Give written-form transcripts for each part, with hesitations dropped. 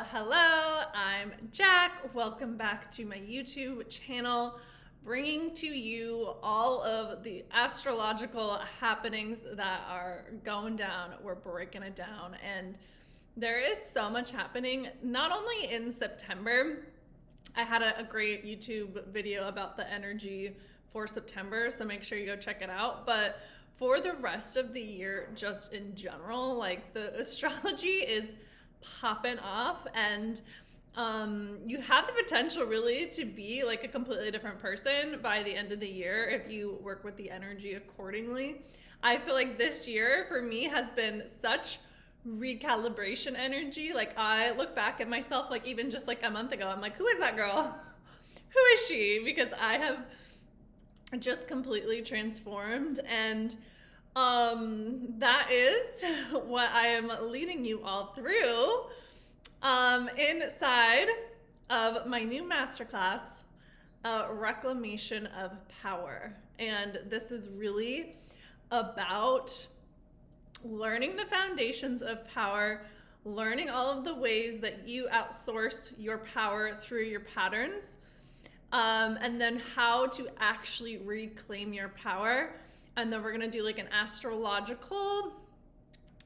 Hello, I'm Jack. Welcome back to my YouTube channel, bringing to you all of the astrological happenings that are going down. We're breaking it down, and there is so much happening, not only in September. I had a great YouTube video about the energy for September, so make sure you go check it out. But for the rest of the year, just in general, like the astrology is popping off, and you have the potential really to be like a completely different person by the end of the year if you work with the energy accordingly. I feel like this year for me has been such recalibration energy. Like I look back at myself, like even just like a month ago, I'm like, who is that girl? Who is she? Because I have just completely transformed, and that is what I am leading you all through inside of my new masterclass, Reclamation of Power. And this is really about learning the foundations of power, learning all of the ways that you outsource your power through your patterns, and then how to actually reclaim your power. And then we're gonna do like an astrological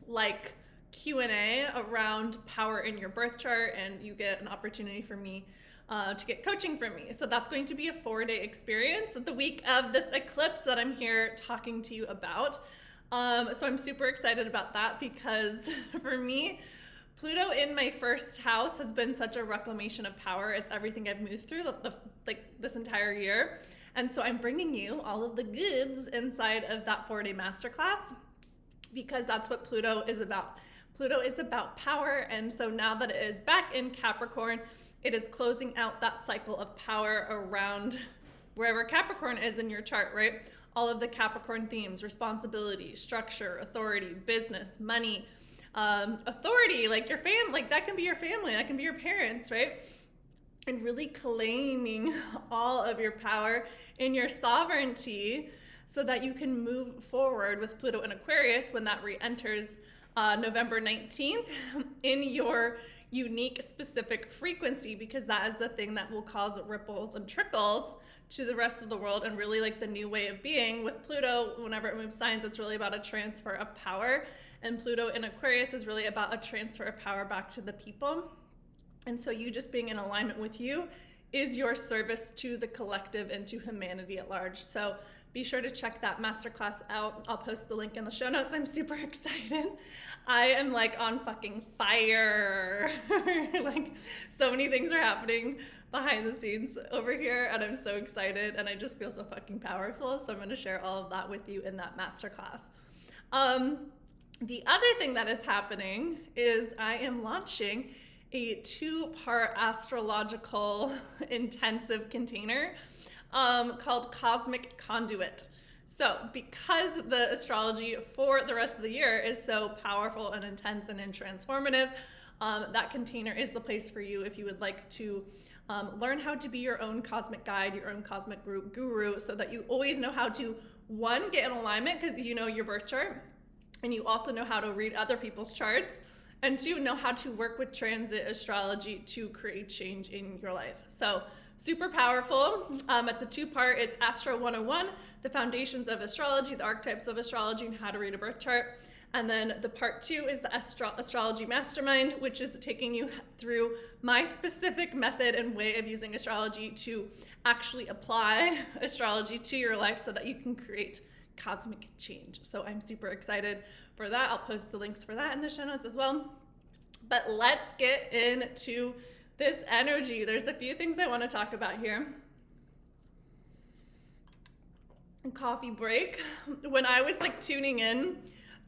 like Q&A around power in your birth chart, and you get an opportunity for me to get coaching from me. So that's going to be a 4-day experience the week of this eclipse that I'm here talking to you about. So I'm super excited about that because for me, Pluto in my first house has been such a reclamation of power. It's everything I've moved through like this entire year. And so I'm bringing you all of the goods inside of that 4-day masterclass because that's what Pluto is about. Pluto is about power. And so now that it is back in Capricorn, it is closing out that cycle of power around wherever Capricorn is in your chart, right? All of the Capricorn themes: responsibility, structure, authority, business, money, authority, like your family, like that can be your family, that can be your parents, right? And really claiming all of your power in your sovereignty so that you can move forward with Pluto in Aquarius when that re-enters November 19th in your unique specific frequency, because that is the thing that will cause ripples and trickles to the rest of the world, and really like the new way of being. With Pluto, whenever it moves signs, it's really about a transfer of power, and Pluto in Aquarius is really about a transfer of power back to the people. And so you just being in alignment with you is your service to the collective and to humanity at large. So be sure to check that masterclass out. I'll post the link in the show notes. I'm super excited. I am like on fucking fire. Like so many things are happening behind the scenes over here, and I'm so excited, and I just feel so fucking powerful. So I'm going to share all of that with you in that masterclass. The other thing that is happening is I am launching a 2-part astrological intensive container called Cosmic Conduit. So because the astrology for the rest of the year is so powerful and intense and transformative, that container is the place for you if you would like to learn how to be your own cosmic guide, your own cosmic guru, so that you always know how to, one, get in alignment because you know your birth chart, and you also know how to read other people's charts, and 2, know how to work with transit astrology to create change in your life. So super powerful. It's a 2-part. It's Astro 101, the foundations of astrology, the archetypes of astrology, and how to read a birth chart. And then the part 2 is the Astrology Mastermind, which is taking you through my specific method and way of using astrology to actually apply astrology to your life so that you can create cosmic change. So I'm super excited for that. I'll post the links for that in the show notes as well. But let's get into this energy. There's a few things I want to talk about here. Coffee break. When I was like tuning in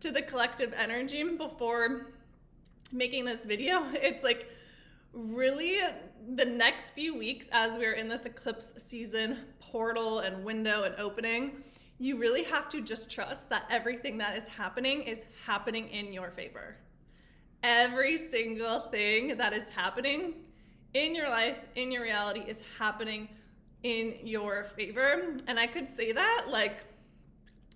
to the collective energy before making this video, it's like really the next few weeks as we're in this eclipse season portal and window and opening, you really have to just trust that everything that is happening in your favor. Every single thing that is happening in your life, in your reality, is happening in your favor. And I could say that like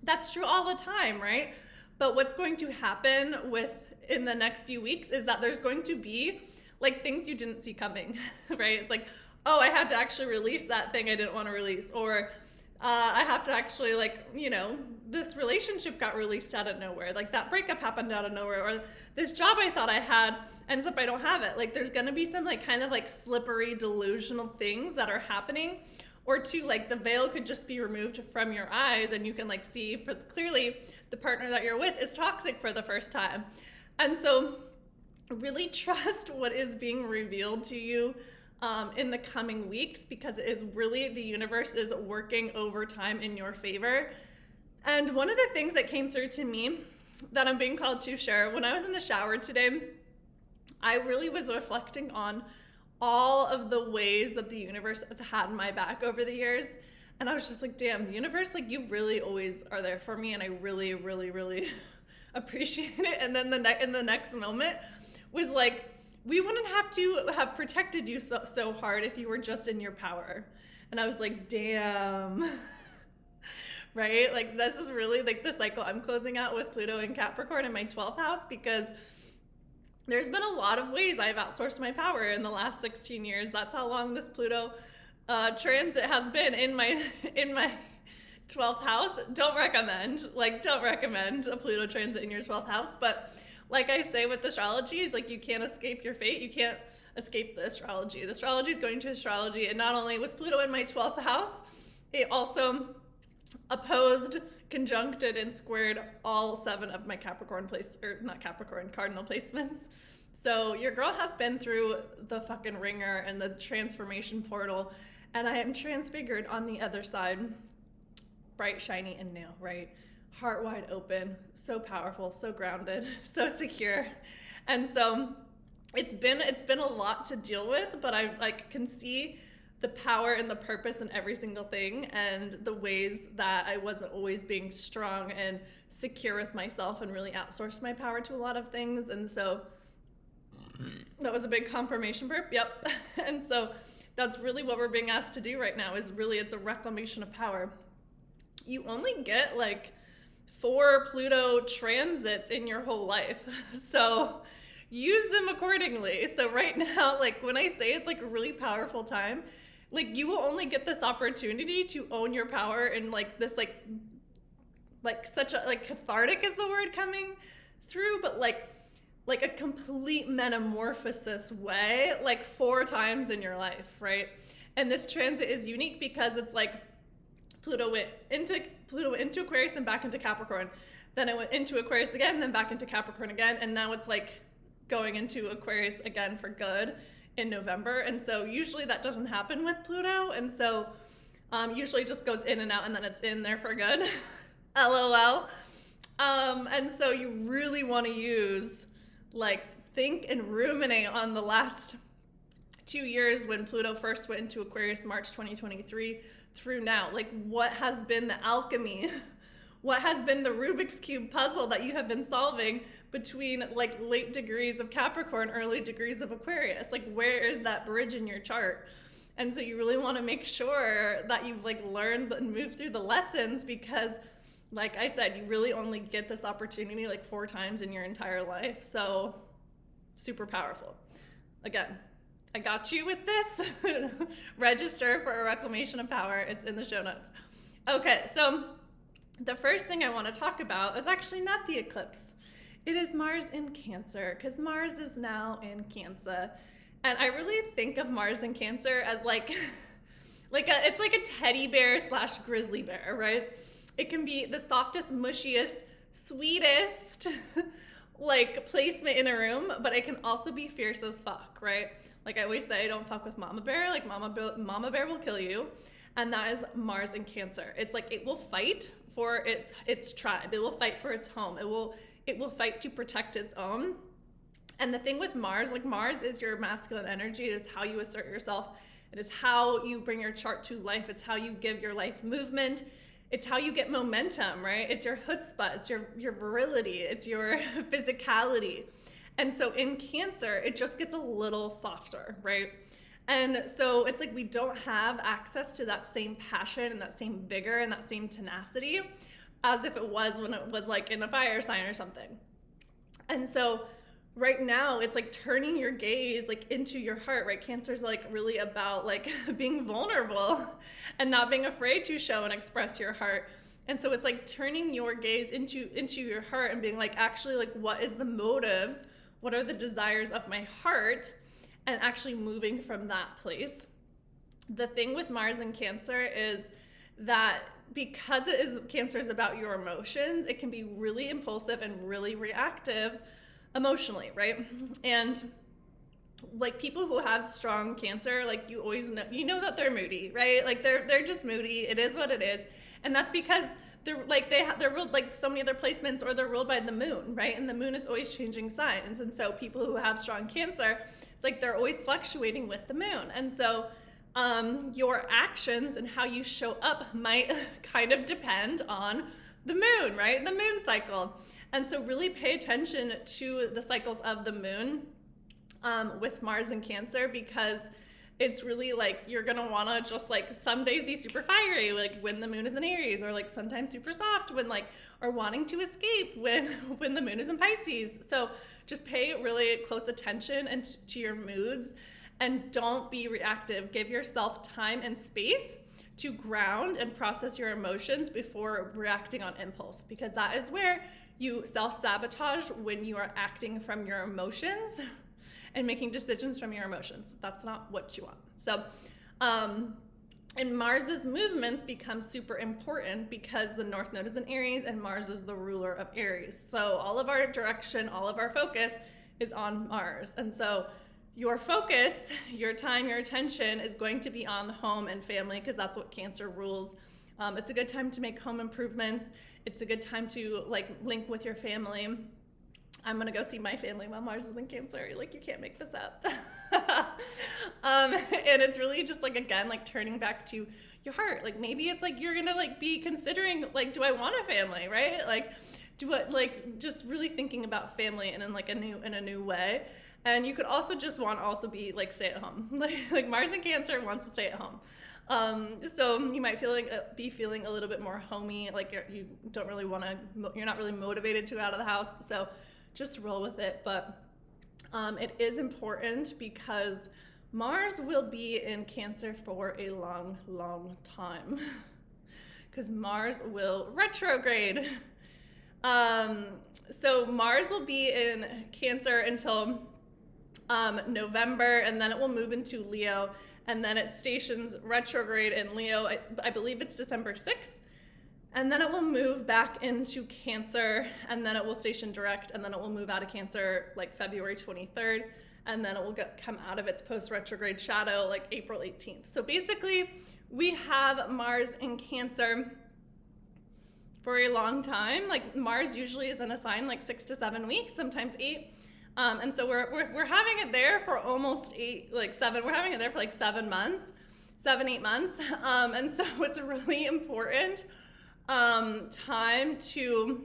that's true all the time, right? But what's going to happen in the next few weeks is that there's going to be like things you didn't see coming, right? It's like, oh, I had to actually release that thing I didn't want to release, or I have to actually, like, you know, this relationship got released out of nowhere, like that breakup happened out of nowhere, or this job I thought I had ends up I don't have it. Like there's gonna be some like kind of like slippery delusional things that are happening, or two, like the veil could just be removed from your eyes and you can like see for clearly the partner that you're with is toxic for the first time. And so really trust what is being revealed to you in the coming weeks, because it is really, the universe is working overtime in your favor. And one of the things that came through to me that I'm being called to share, when I was in the shower today, I really was reflecting on all of the ways that the universe has had my back over the years. And I was just like, damn, the universe, like you really always are there for me. And I really, really, really appreciate it. And then in the next moment was like, we wouldn't have to have protected you so hard if you were just in your power. And I was like, damn. Right? Like this is really like the cycle I'm closing out with Pluto and Capricorn in my 12th house, because there's been a lot of ways I've outsourced my power in the last 16 years. That's how long this Pluto transit has been in my 12th house. Don't recommend a Pluto transit in your 12th house. But like I say with astrology, is like you can't escape your fate. You can't escape the astrology. The astrology is going to astrology. And not only was Pluto in my 12th house, it also opposed, conjuncted, and squared all 7 of my cardinal placements. So your girl has been through the fucking ringer and the transformation portal, and I am transfigured on the other side, bright, shiny, and new, right? Heart wide open, so powerful, so grounded, so secure. And so it's been a lot to deal with, but I like can see the power and the purpose in every single thing, and the ways that I wasn't always being strong and secure with myself and really outsourced my power to a lot of things. And so that was a big confirmation burp. Yep. And so that's really what we're being asked to do right now, is really, it's a reclamation of power. You only get like 4 Pluto transits in your whole life. So use them accordingly. So right now, like when I say it's like a really powerful time, like you will only get this opportunity to own your power in like this like such a like cathartic is the word coming through, but like a complete metamorphosis way, like 4 times in your life, right? And this transit is unique because it's like Pluto went into Aquarius and back into Capricorn, then it went into Aquarius again, then back into Capricorn again, and now it's like going into Aquarius again for good in November. And so usually that doesn't happen with Pluto, and so usually it just goes in and out, and then it's in there for good. LOL. And so you really want to use, like, think and ruminate on the last 2 years when Pluto first went into Aquarius, March 2023 through now. Like, what has been the alchemy? What has been the Rubik's Cube puzzle that you have been solving between like late degrees of Capricorn, early degrees of Aquarius? Like, where is that bridge in your chart? And so you really want to make sure that you've like learned and moved through the lessons, because like I said, you really only get this opportunity like 4 times in your entire life. So super powerful. Again, I got you with this. Register for a Reclamation of Power. It's in the show notes. Okay, so the first thing I want to talk about is actually not the eclipse. It is Mars in Cancer, because Mars is now in Cancer. And I really think of Mars in Cancer as it's like a teddy bear / grizzly bear, right? It can be the softest, mushiest, sweetest like placement in a room, but it can also be fierce as fuck, right? Like I always say, don't fuck with Mama Bear. Like Mama Bear will kill you. And that is Mars in Cancer. It's like it will fight for its tribe. It will fight for its home. It will fight to protect its own. And the thing with Mars, like Mars is your masculine energy. It is how you assert yourself. It is how you bring your chart to life. It's how you give your life movement. It's how you get momentum, right? It's your chutzpah. It's your virility. It's your physicality. And so in Cancer, it just gets a little softer, right? And so it's like we don't have access to that same passion and that same vigor and that same tenacity as if it was when it was like in a fire sign or something. And so right now it's like turning your gaze like into your heart, right? Cancer's like really about like being vulnerable and not being afraid to show and express your heart. And so it's like turning your gaze into your heart and being like, actually, like, what is the motives? What are the desires of my heart? And actually moving from that place. The thing with Mars and Cancer is that because Cancer is about your emotions, it can be really impulsive and really reactive emotionally, right? And like people who have strong Cancer, like you always know, you know that they're moody, right? Like they're just moody. It is what it is. And that's because they're like they're ruled like so many other placements, or they're ruled by the moon, right? And the moon is always changing signs. And so people who have strong Cancer, it's like they're always fluctuating with the moon. And so your actions and how you show up might kind of depend on the moon, right? The moon cycle. And so really pay attention to the cycles of the moon with Mars and Cancer, because it's really like you're gonna wanna just like some days be super fiery, like when the moon is in Aries, or like sometimes super soft when like, or wanting to escape when the moon is in Pisces. So just pay really close attention and to your moods, and don't be reactive. Give yourself time and space to ground and process your emotions before reacting on impulse, because that is where you self-sabotage, when you are acting from your emotions and making decisions from your emotions. That's not what you want. So, and Mars's movements become super important because the North Node is in Aries and Mars is the ruler of Aries. So all of our direction, all of our focus is on Mars. And so your focus, your time, your attention is going to be on home and family, because that's what Cancer rules. It's a good time to make home improvements. It's a good time to like link with your family. I'm gonna go see my family while Mars is in Cancer. Like, you can't make this up. And it's really just like, again, like turning back to your heart. Like maybe it's like you're gonna like be considering like, do I want a family, right? Like, do I like just really thinking about family and in like a new way. And you could also just also be like stay at home. Like Mars in Cancer wants to stay at home. So you might be feeling a little bit more homey, like you don't really want to, you're not really motivated to go out of the house. So just roll with it. But it is important because Mars will be in Cancer for a long, long time, because Mars will retrograde. So Mars will be in Cancer until November, and then it will move into Leo, and then it stations retrograde in Leo. I believe it's December 6th. And then it will move back into Cancer, and then it will station direct, and then it will move out of Cancer like February 23rd, and then it will come out of its post-retrograde shadow like April 18th. So basically, we have Mars in Cancer for a long time. Like Mars usually is in a sign like 6 to 7 weeks, sometimes 8. And so we're having it there for almost 8, like 7. We're having it there for like 7 months, 7-8 months. And so it's really important time to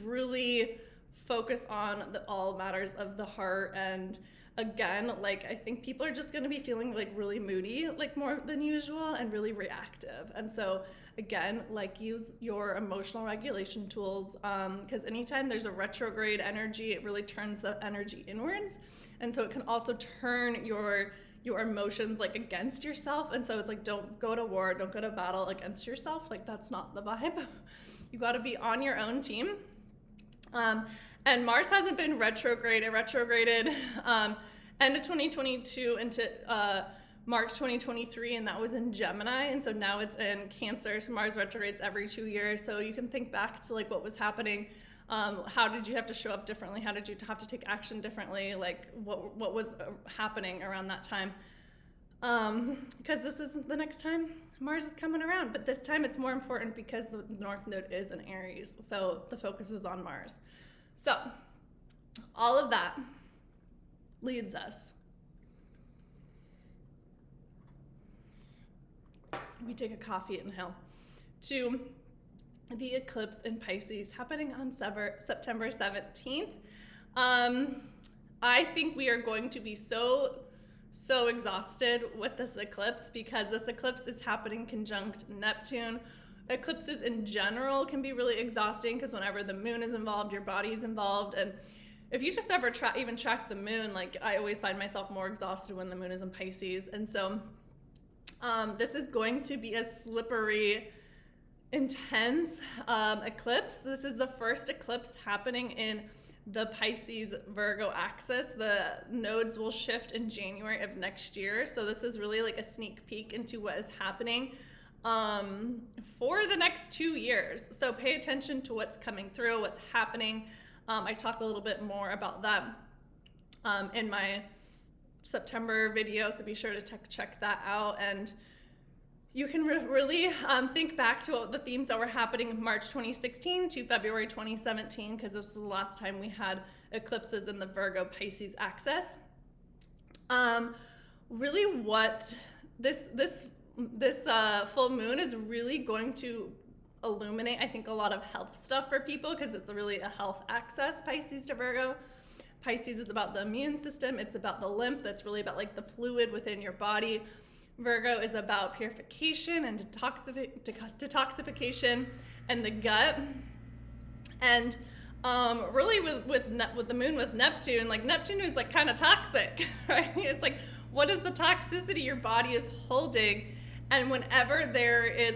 really focus on all matters of the heart. And again, like I think people are just going to be feeling like really moody, like more than usual, and really reactive. And so again, like use your emotional regulation tools, because anytime there's a retrograde energy, it really turns the energy inwards. And so it can also turn your emotions like against yourself. And so it's like, don't go to war, don't go to battle against yourself. Like that's not the vibe. You got to be on your own team. And Mars hasn't been retrograde. It retrograded end of 2022 into March 2023, and that was in Gemini. And so now it's in Cancer. So Mars retrogrades every 2 years. So you can think back to like what was happening. How did you have to show up differently? How did you have to take action differently? Like what was happening around that time? Because this is the next time Mars is coming around, but this time it's more important because the North Node is in Aries. So the focus is on Mars. So all of that leads us. We take a coffee inhale to the eclipse in Pisces happening on September 17th. I think we are going to be so exhausted with this eclipse, because this eclipse is happening conjunct Neptune. Eclipses in general can be really exhausting because whenever the moon is involved, your body is involved, and if you just ever even track the moon, like I always find myself more exhausted when the moon is in Pisces. And so this is going to be a slippery, intense eclipse. This is the first eclipse happening in the Pisces Virgo axis. The nodes will shift in January of next year. So this is really like a sneak peek into what is happening for the next 2 years. So pay attention to what's coming through, what's happening. I talk a little bit more about that in my September video, so be sure to check that out. And you can really think back to the themes that were happening March 2016 to February 2017, because this is the last time we had eclipses in the Virgo Pisces axis. Really what this full moon is really going to illuminate, I think, a lot of health stuff for people, because it's really a health axis, Pisces to Virgo. Pisces is about the immune system. It's about the lymph. That's really about like the fluid within your body. Virgo is about purification and detoxification and the gut. And really with the moon with Neptune, like Neptune is like kind of toxic, right? It's like, what is the toxicity your body is holding? And whenever there is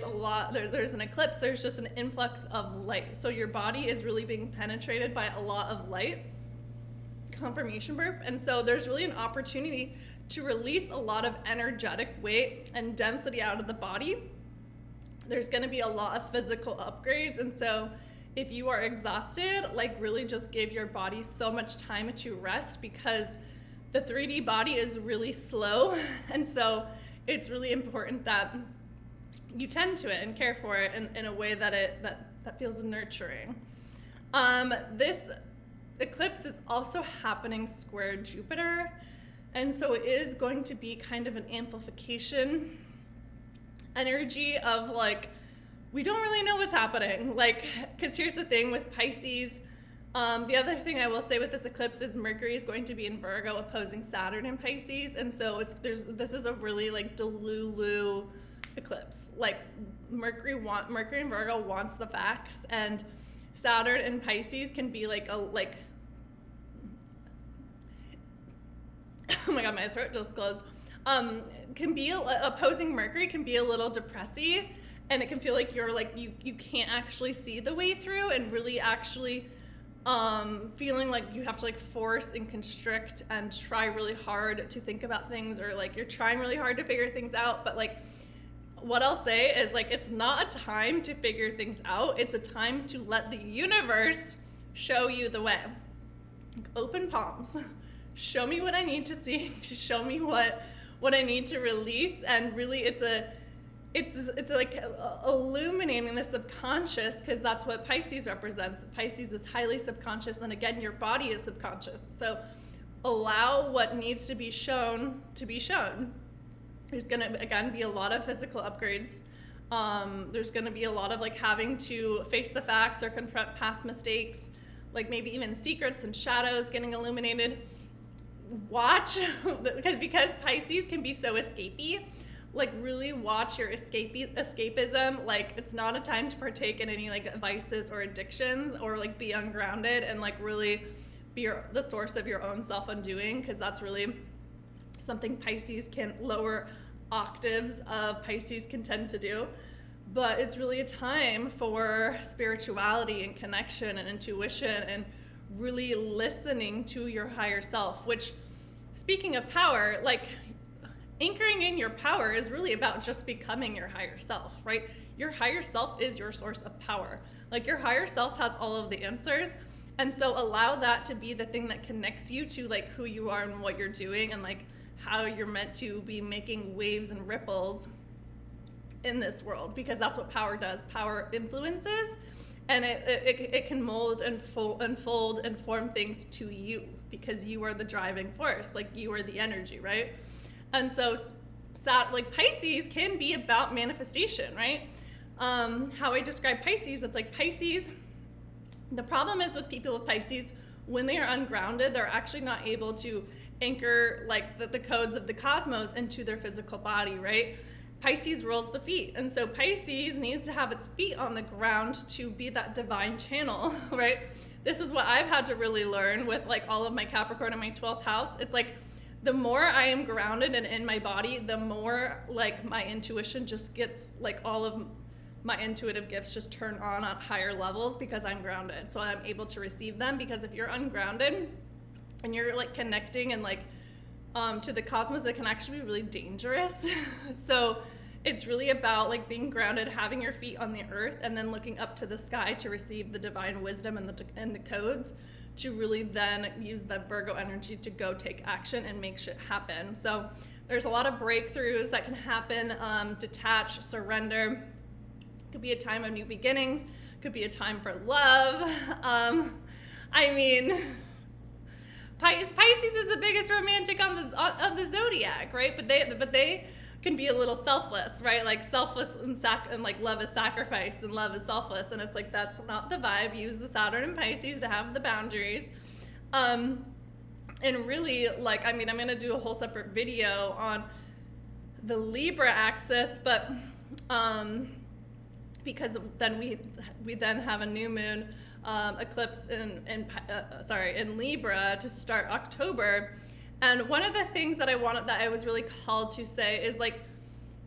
there's an eclipse, there's just an influx of light. So your body is really being penetrated by a lot of light. Confirmation burp. And so there's really an opportunity to release a lot of energetic weight and density out of the body. There's going to be a lot of physical upgrades. And so if you are exhausted, like really just give your body so much time to rest, because the 3D body is really slow. And so it's really important that you tend to it and care for it in a way that feels nurturing. This eclipse is also happening square Jupiter, and so it is going to be kind of an amplification energy of like, we don't really know what's happening. Like, because here's the thing with Pisces, the other thing I will say with this eclipse is Mercury is going to be in Virgo opposing Saturn in Pisces, and so this is a really like delulu eclipse. Like Mercury in Virgo wants the facts, and Saturn in Pisces can be like oh my god, my throat just closed. Can be opposing Mercury can be a little depressing, and it can feel like you can't actually see the way through, and really actually feeling like you have to like force and constrict and try really hard to think about things, or like you're trying really hard to figure things out. But like, what I'll say is like, it's not a time to figure things out. It's a time to let the universe show you the way. Like, open palms. Show me what I need to see. Show me what I need to release. And really it's like illuminating the subconscious, because that's what Pisces represents. Pisces is highly subconscious, and again, your body is subconscious. So allow what needs to be shown to be shown. There's going to, again, be a lot of physical upgrades. There's going to be a lot of like having to face the facts or confront past mistakes, like maybe even secrets and shadows getting illuminated. Watch, because Pisces can be so escapey. Like really watch your escapism. Like, it's not a time to partake in any like vices or addictions, or like be ungrounded and like really be the source of your own self-undoing, because that's really something Pisces can, lower octaves of Pisces can tend to do. But it's really a time for spirituality and connection and intuition and really listening to your higher self, which, speaking of power, like anchoring in your power is really about just becoming your higher self, right? Your higher self is your source of power. Like, your higher self has all of the answers. And so allow that to be the thing that connects you to like who you are and what you're doing, and like how you're meant to be making waves and ripples in this world, because that's what power does. Power influences, and it can mold and unfold and form things to you, because you are the driving force. Like, you are the energy, right? And so like Pisces can be about manifestation, right? How I describe Pisces, it's like Pisces, the problem is with people with Pisces, when they are ungrounded, they're actually not able to anchor like the codes of the cosmos into their physical body, right? Pisces rules the feet, and so Pisces needs to have its feet on the ground to be that divine channel, right? this is what I've had to really learn with like all of my Capricorn and my 12th house. It's like the more I am grounded and in my body, the more like my intuition just gets like all of my intuitive gifts just turn on at higher levels because I'm grounded. So I'm able to receive them, because if you're ungrounded and you're like connecting and like to the cosmos, it can actually be really dangerous. So it's really about like being grounded, having your feet on the earth, and then looking up to the sky to receive the divine wisdom and the codes to really then use the Virgo energy to go take action and make shit happen. So there's a lot of breakthroughs that can happen. Detach, surrender. Could be a time of new beginnings. Could be a time for love. I mean, Pisces is the biggest romantic of the zodiac, right? But they can be a little selfless, right? Like selfless and like love is sacrifice and love is selfless, and it's like that's not the vibe. Use the Saturn and Pisces to have the boundaries, and really like I'm gonna do a whole separate video on the Libra axis, but because then we then have a new moon eclipse in Libra to start October. And one of the things that I was really called to say is like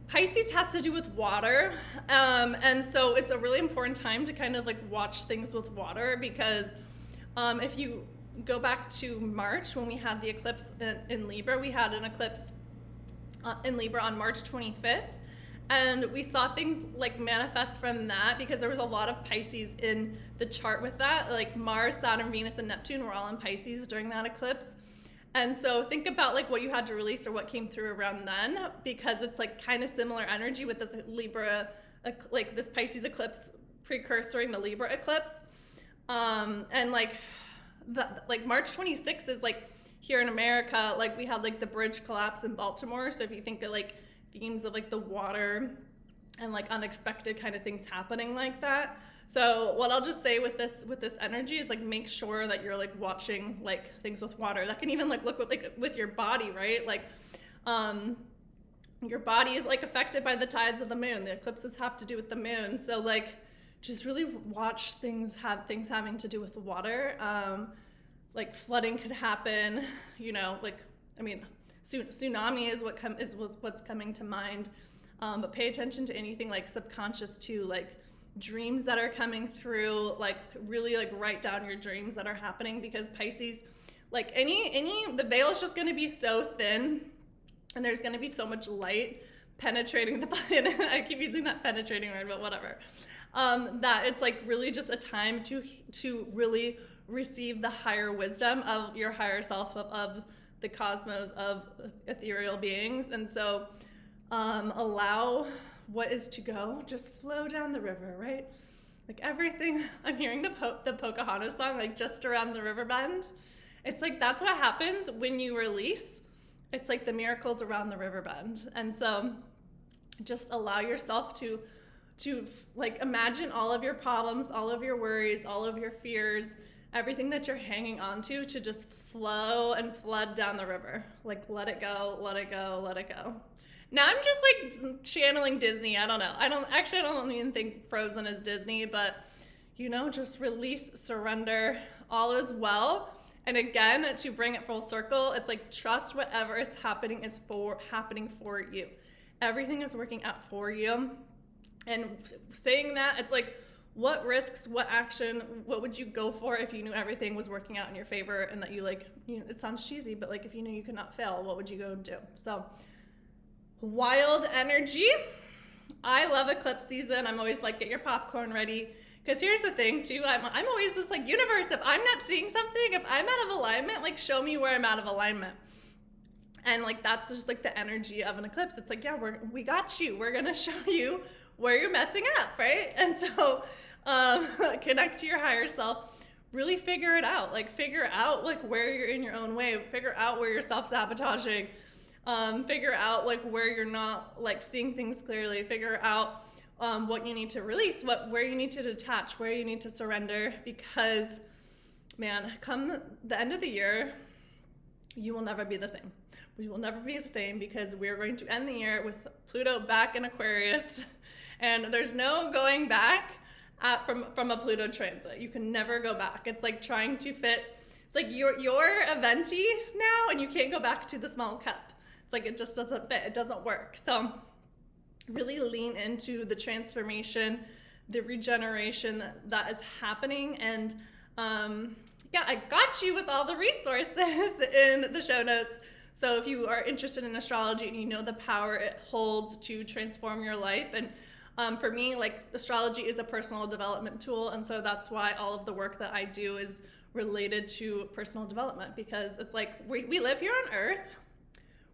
Pisces has to do with water, and so it's a really important time to kind of like watch things with water, because if you go back to March when we had the eclipse in Libra, we had an eclipse in Libra on March 25th. And we saw things like manifest from that because there was a lot of Pisces in the chart with that. Like Mars, Saturn, Venus, and Neptune were all in Pisces during that eclipse. And so think about like what you had to release or what came through around then, because it's like kind of similar energy with this Libra, like this Pisces eclipse precursoring the Libra eclipse. And like March 26th is like here in America, like we had like the bridge collapse in Baltimore. So if you think of like themes of like the water and like unexpected kind of things happening like that. So what I'll just say with this energy is like make sure that you're like watching like things with water. That can even like look with your body, right? Like your body is like affected by the tides of the moon. The eclipses have to do with the moon. So like just really watch things having to do with the water. Like flooding could happen, you know, like tsunami is what's coming to mind, but pay attention to anything like subconscious too, like dreams that are coming through, like really like write down your dreams that are happening, because Pisces, like the veil is just going to be so thin, and there's going to be so much light penetrating the body. And I keep using that penetrating word, but whatever. That it's like really just a time to really receive the higher wisdom of your higher self, of the cosmos, of ethereal beings. And so allow what is to go just flow down the river, right? Like everything, I'm hearing the Pocahontas song, like just around the river bend. It's like that's what happens when you release. It's like the miracles around the river bend. And so just allow yourself to like imagine all of your problems, all of your worries, all of your fears, everything that you're hanging on to just flow and flood down the river. Like let it go, let it go, let it go. Now I'm just like channeling Disney. I don't know. I don't even think Frozen is Disney, but you know, just release, surrender, all is well. And again, to bring it full circle, it's like trust whatever is happening is happening for you. Everything is working out for you. And saying that, it's like, what risks, what action, what would you go for if you knew everything was working out in your favor, and that you like, you know, it sounds cheesy, but like if you knew you could not fail, what would you go and do? So wild energy. I love eclipse season. I'm always like, get your popcorn ready. Because here's the thing too, I'm always just like, universe, if I'm not seeing something, if I'm out of alignment, like show me where I'm out of alignment. And like, that's just like the energy of an eclipse. It's like, yeah, we got you. We're gonna show you where you're messing up, right? And so connect to your higher self, really figure it out. Like figure out like where you're in your own way, figure out where you're self-sabotaging, figure out like where you're not like seeing things clearly, figure out what you need to release, where you need to detach, where you need to surrender, because man, come the end of the year, you will never be the same. We will never be the same, because we're going to end the year with Pluto back in Aquarius, and there's no going back. from a Pluto transit. You can never go back. It's like trying to fit. It's like you're a venti now, and you can't go back to the small cup. It's like it just doesn't fit. It doesn't work. So really lean into the transformation, the regeneration that is happening. And yeah, I got you with all the resources in the show notes. So if you are interested in astrology and you know the power it holds to transform your life, and for me, like, astrology is a personal development tool, and so that's why all of the work that I do is related to personal development, because it's like we live here on Earth.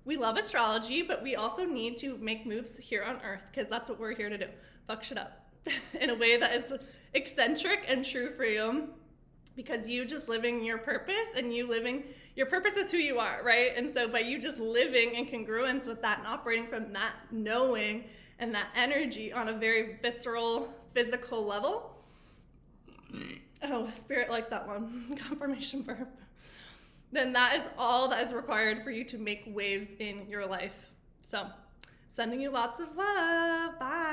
We love astrology, but we also need to make moves here on Earth, because that's what we're here to do. Fuck shit up in a way that is eccentric and true for you, because you just living your purpose, and your purpose is who you are, right? And so by you just living in congruence with that and operating from that knowing and that energy on a very visceral, physical level. Oh, spirit like that one. Confirmation verb. Then that is all that is required for you to make waves in your life. So, sending you lots of love. Bye.